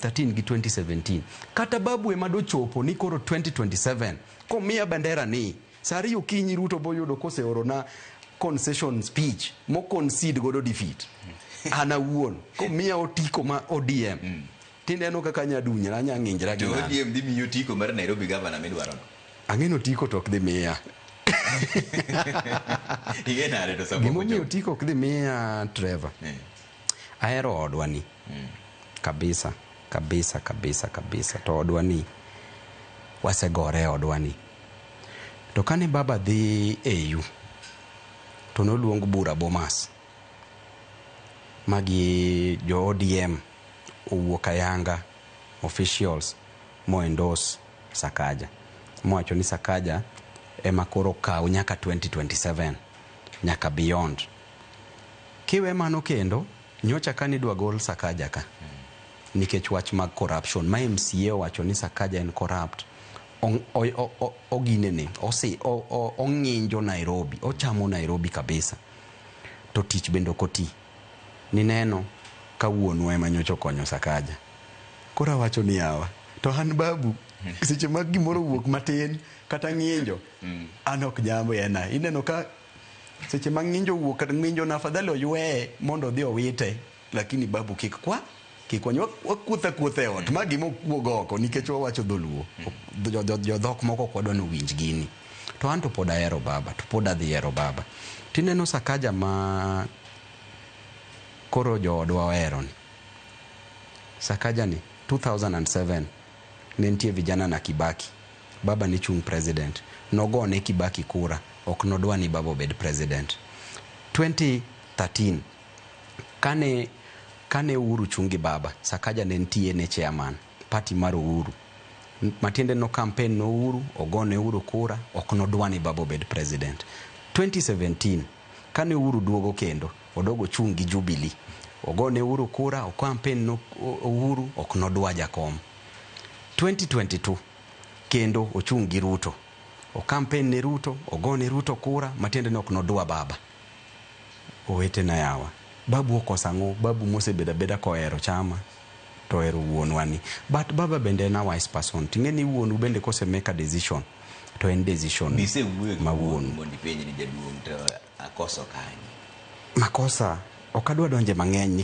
13 gi 2017 kata babu ema dochopo ni koro 2027 komiya bandera ni sari okinyi Ruto boyudo koseorona concession speech mo concede godo defeat ana wuon komiya otiko ma ODM tineno kaka nyadunya na nyang'injra gi ODM dhi miyo tiko mar Nairobi governor midwaro ang'eno tiko tok dhi miya gimomiyo tiko ok dhi miya Trevor ahero odwani kabisa to odwani wasegore odwani to kane baba dhi AU to noluong bura Bomas magi jo ODM owuok ayanga officials mo endorse Sakaja mowacho ni Sakaja ema koro kaw nyaka 2027 nyaka beyond kiwe mano kendo nyocha kani dwa gol Sakaja ka nikech wach mag corruption ma MCA wacho ni Sakaja en corrupt oginene ong'injo Nairobi ochamo Nairobi kabisa to tich bendo koti ni neno ka wuonwa ema nyocha okonyo Sakaja kora wacho ni yawa to han babu seche mag gimoro wuok matin kata ng'injo an ok jambo ena ineno ka seche mag ng'injo wuok kata ng'injo na afadhali oywe mondo dhi owite lakini babu kik wanyo wakuothe ot ma gimo kuog oko nikech wawacho dholuo jodhok moko kwadwa no winj gini to an to pod ahero baba to pod adhi hero baba tineno Sakaja ma koro joodwa ohero ni Sakaja ni 2007 ne nitie vijana na Kibaki baba ni chung president nogone Kibaki kura ok nodwa ni baba obed president 2013 kane Uhuru chungi baba Sakaja ne nitie ne chairman party mar Uhuru matiende no campaign no Uhuru ogone Uhuru kura ok nodwa ni baba obed president 2017 kane Uhuru duogo kendo odogo chungi Jubilee ogone Uhuru kura o campaign no Uhuru ok nodwa jakom 2022 kendo ochungi Ruto o campaign ne Ruto ogone Ruto kura matiende no ok nodwa baba owete na yawa babu okosango babu mosebeda beda kohero chama to ero wuonwani but baba bende na wise person tingeni wuonu bende kose make a decision to en decision ma wuonu mondi penye ni jaduong to akoso kanyi makosa okadwa donje mang'eny